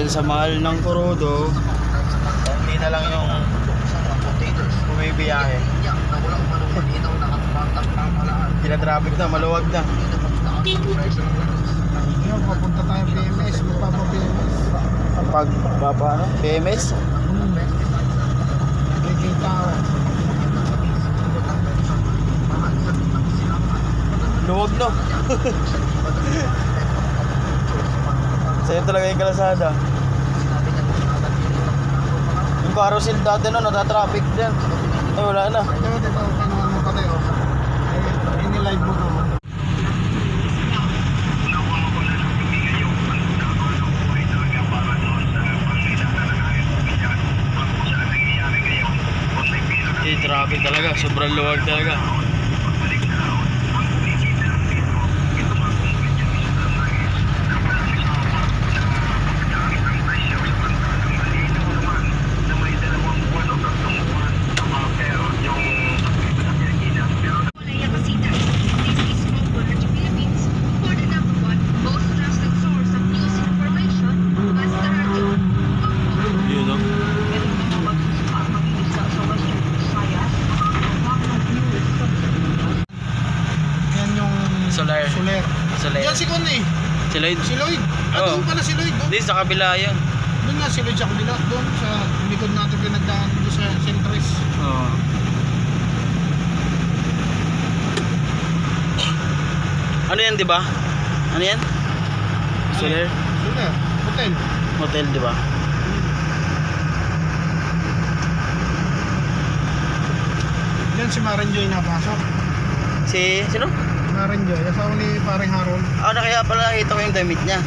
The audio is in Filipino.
dahil sa mahal ng kurudo, hindi na lang yung bumibiyahe. Pina-traffic na, maluwag na. Ngayon, papunta tayo PMS, magpapa-PMS. Pag baba ano? PMS? Kikita ako. Luwag no. Sa'yo talaga yung kalasada. Yung carousel dati no, nata-traffic dyan. Ay wala na. Ito, kinuha mo pati oh. Ini-live mo to. Traffic talaga, sobrang luwag talaga. Solar. Soler. Yan si Kun eh. Si Lloyd. Si Lloyd. Oo. Doon pala si Lloyd. Hindi, sa kabila yun. Doon nga si Lloyd sa kabila. Doon sa likod natin pinagdaan doon sa Centris. Oo. Ano yan, di ba? Ano yan? Solar? Soler. Hotel. Hotel, di ba? Yan si Marenjoy napasok. Sino? Marenjoy. Asawa ni paring Harold. Ah, na kaya pala nakita ko yung damit niya.